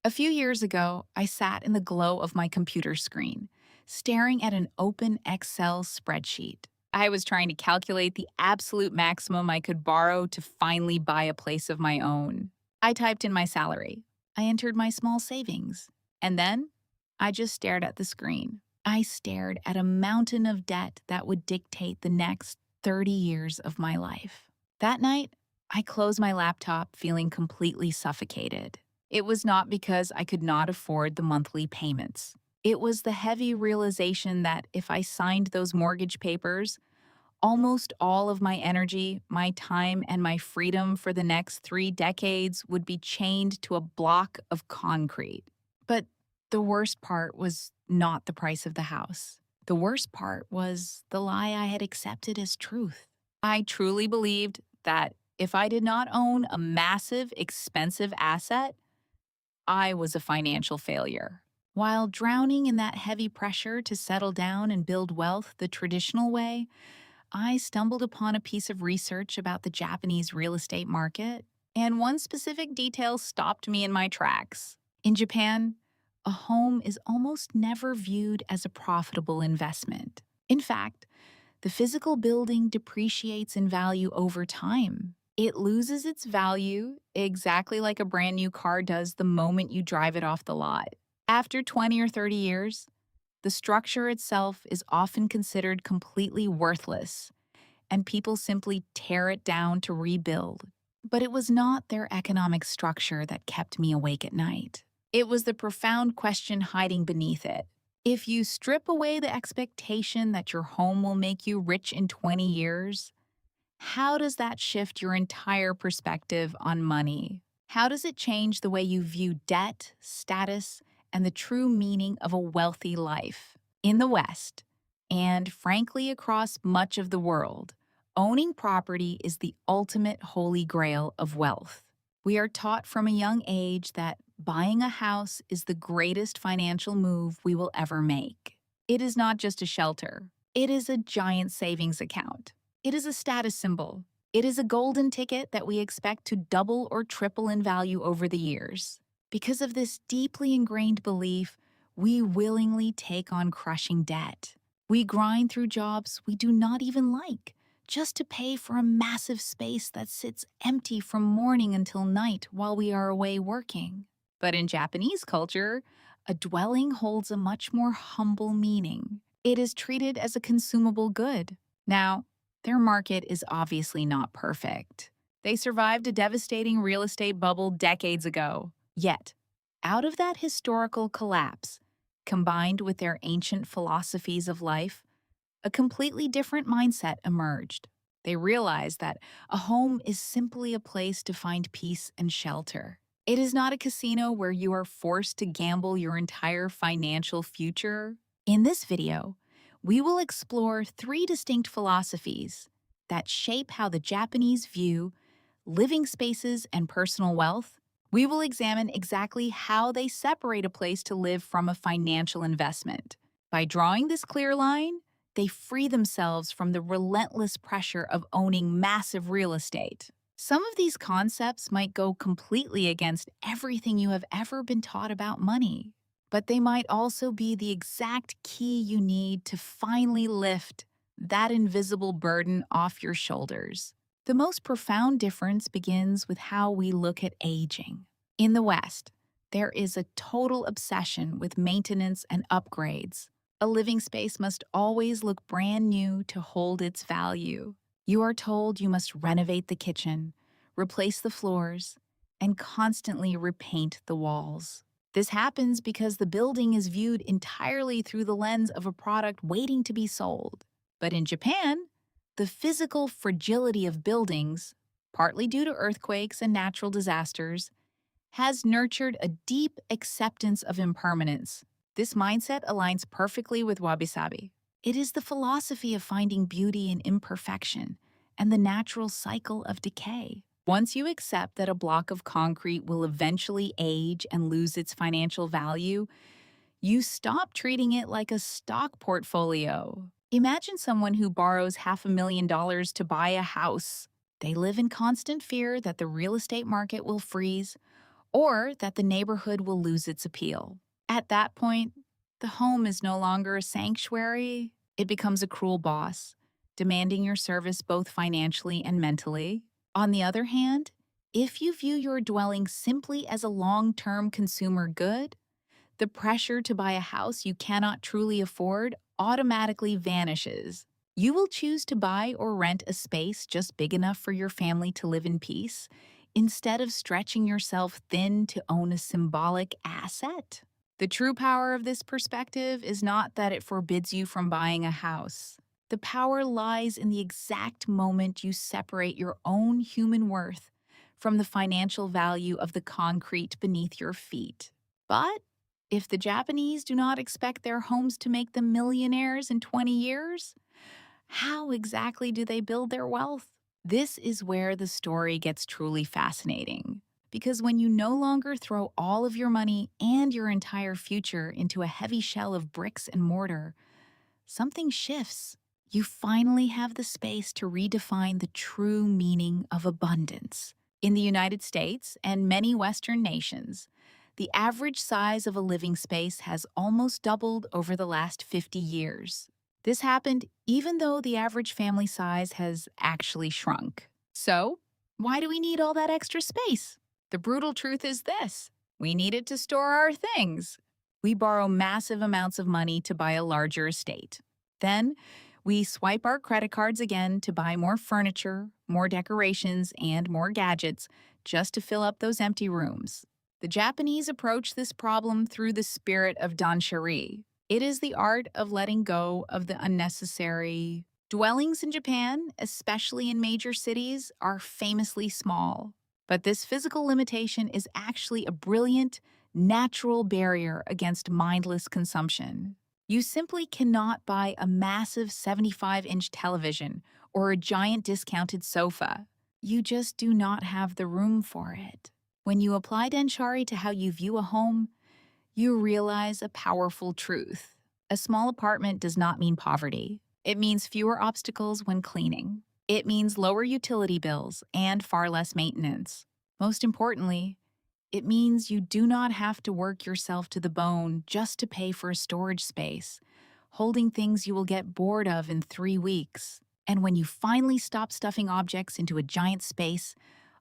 A few years ago, I sat in the glow of my computer screen, staring at an open Excel spreadsheet. I was trying to calculate the absolute maximum I could borrow to finally buy a place of my own. I typed in my salary. I entered my small savings. And then I just stared at the screen. I stared at a mountain of debt that would dictate the next 30 years of my life. That night, I closed my laptop feeling completely suffocated. It was not because I could not afford the monthly payments. It was the heavy realization that if I signed those mortgage papers, almost all of my energy, my time, and my freedom for the next 3 decades would be chained to a block of concrete. But the worst part was not the price of the house. The worst part was the lie I had accepted as truth. I truly believed that if I did not own a massive, expensive asset, I was a financial failure. While drowning in that heavy pressure to settle down and build wealth the traditional way, I stumbled upon a piece of research about the Japanese real estate market, and one specific detail stopped me in my tracks. In Japan, a home is almost never viewed as a profitable investment. In fact, the physical building depreciates in value over time. It loses its value exactly like a brand new car does the moment you drive it off the lot. After 20 or 30 years, the structure itself is often considered completely worthless, and people simply tear it down to rebuild. But it was not their economic structure that kept me awake at night. It was the profound question hiding beneath it. If you strip away the expectation that your home will make you rich in 20 years, how does that shift your entire perspective on money? How does it change the way you view debt, status, and the true meaning of a wealthy life? In the West, and frankly across much of the world, owning property is the ultimate holy grail of wealth. We are taught from a young age that buying a house is the greatest financial move we will ever make. It is not just a shelter, it is a giant savings account. It is a status symbol. It is a golden ticket that we expect to double or triple in value over the years. Because of this deeply ingrained belief, we willingly take on crushing debt. We grind through jobs we do not even like, just to pay for a massive space that sits empty from morning until night while we are away working. But in Japanese culture, a dwelling holds a much more humble meaning. It is treated as a consumable good. Now, their market is obviously not perfect. They survived a devastating real estate bubble decades ago. Yet, out of that historical collapse, combined with their ancient philosophies of life, a completely different mindset emerged. They realized that a home is simply a place to find peace and shelter. It is not a casino where you are forced to gamble your entire financial future. In this video, we will explore 3 distinct philosophies that shape how the Japanese view living spaces and personal wealth. We will examine exactly how they separate a place to live from a financial investment. By drawing this clear line, they free themselves from the relentless pressure of owning massive real estate. Some of these concepts might go completely against everything you have ever been taught about money, but they might also be the exact key you need to finally lift that invisible burden off your shoulders. The most profound difference begins with how we look at aging. In the West, there is a total obsession with maintenance and upgrades. A living space must always look brand new to hold its value. You are told you must renovate the kitchen, replace the floors, and constantly repaint the walls. This happens because the building is viewed entirely through the lens of a product waiting to be sold. But in Japan, the physical fragility of buildings, partly due to earthquakes and natural disasters, has nurtured a deep acceptance of impermanence. This mindset aligns perfectly with Wabi-sabi. It is the philosophy of finding beauty in imperfection and the natural cycle of decay. Once you accept that a block of concrete will eventually age and lose its financial value, you stop treating it like a stock portfolio. Imagine someone who borrows $500,000 to buy a house. They live in constant fear that the real estate market will freeze, or that the neighborhood will lose its appeal. At that point, the home is no longer a sanctuary, it becomes a cruel boss, demanding your service both financially and mentally. On the other hand, if you view your dwelling simply as a long term consumer good, the pressure to buy a house you cannot truly afford automatically vanishes. You will choose to buy or rent a space just big enough for your family to live in peace, instead of stretching yourself thin to own a symbolic asset. The true power of this perspective is not that it forbids you from buying a house. The power lies in the exact moment you separate your own human worth from the financial value of the concrete beneath your feet. But if the Japanese do not expect their homes to make them millionaires in 20 years, how exactly do they build their wealth? This is where the story gets truly fascinating. Because when you no longer throw all of your money and your entire future into a heavy shell of bricks and mortar, something shifts. You finally have the space to redefine the true meaning of abundance. In the United States and many Western nations, the average size of a living space has almost doubled over the last 50 years. This happened even though the average family size has actually shrunk. So, why do we need all that extra space? The brutal truth is this: we need it to store our things. We borrow massive amounts of money to buy a larger estate. Then, we swipe our credit cards again to buy more furniture, more decorations, and more gadgets just to fill up those empty rooms. The Japanese approach this problem through the spirit of Danshari. It is the art of letting go of the unnecessary. Dwellings in Japan, especially in major cities, are famously small. But this physical limitation is actually a brilliant, natural barrier against mindless consumption. You simply cannot buy a massive 75-inch television or a giant discounted sofa. You just do not have the room for it. When you apply Danshari to how you view a home, you realize a powerful truth. A small apartment does not mean poverty. It means fewer obstacles when cleaning. It means lower utility bills and far less maintenance. Most importantly, it means you do not have to work yourself to the bone just to pay for a storage space, holding things you will get bored of in 3 weeks. And when you finally stop stuffing objects into a giant space,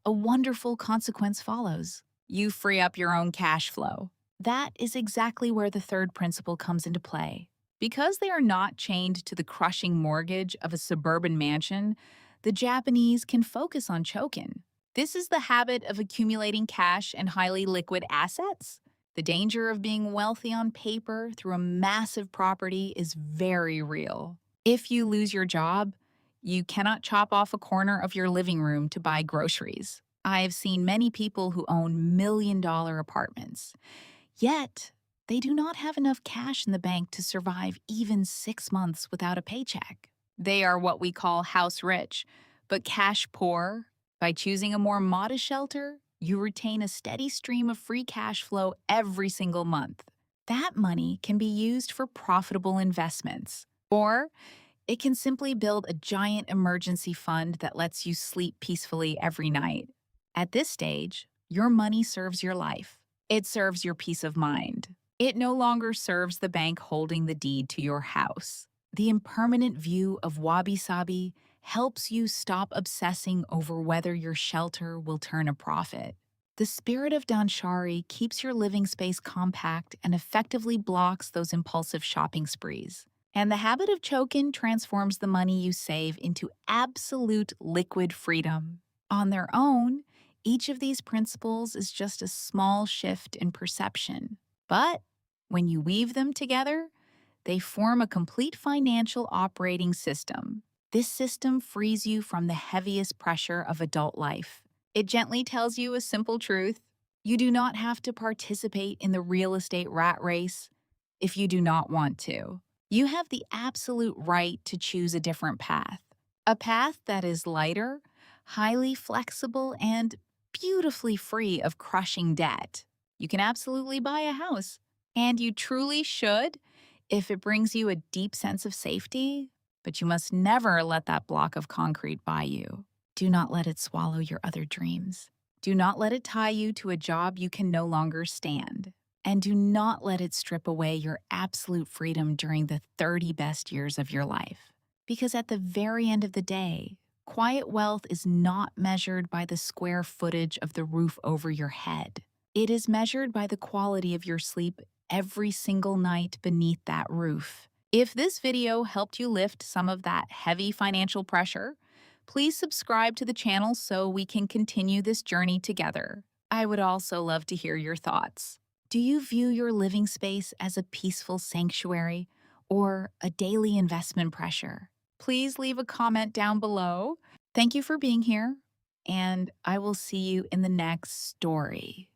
a wonderful consequence follows. You free up your own cash flow. That is exactly where the third principle comes into play. Because they are not chained to the crushing mortgage of a suburban mansion, the Japanese can focus on Chokin. This is the habit of accumulating cash and highly liquid assets. The danger of being wealthy on paper through a massive property is very real. If you lose your job, you cannot chop off a corner of your living room to buy groceries. I've seen many people who own million-dollar apartments. Yet, they do not have enough cash in the bank to survive even 6 months without a paycheck. They are what we call house rich, but cash poor. By choosing a more modest shelter, you retain a steady stream of free cash flow every single month. That money can be used for profitable investments, or it can simply build a giant emergency fund that lets you sleep peacefully every night. At this stage, your money serves your life. It serves your peace of mind. It no longer serves the bank holding the deed to your house. The impermanent view of Wabi-sabi helps you stop obsessing over whether your shelter will turn a profit. The spirit of Danshari keeps your living space compact and effectively blocks those impulsive shopping sprees. And the habit of Chokin transforms the money you save into absolute liquid freedom. On their own, each of these principles is just a small shift in perception. But when you weave them together, they form a complete financial operating system. This system frees you from the heaviest pressure of adult life. It gently tells you a simple truth: you do not have to participate in the real estate rat race if you do not want to. You have the absolute right to choose a different path. A path that is lighter, highly flexible, and beautifully free of crushing debt. You can absolutely buy a house, and you truly should if it brings you a deep sense of safety, but you must never let that block of concrete buy you. Do not let it swallow your other dreams. Do not let it tie you to a job you can no longer stand. And do not let it strip away your absolute freedom during the 30 best years of your life. Because at the very end of the day, quiet wealth is not measured by the square footage of the roof over your head. It is measured by the quality of your sleep every single night beneath that roof. If this video helped you lift some of that heavy financial pressure, please subscribe to the channel so we can continue this journey together. I would also love to hear your thoughts. Do you view your living space as a peaceful sanctuary or a daily investment pressure? Please leave a comment down below. Thank you for being here, and I will see you in the next story.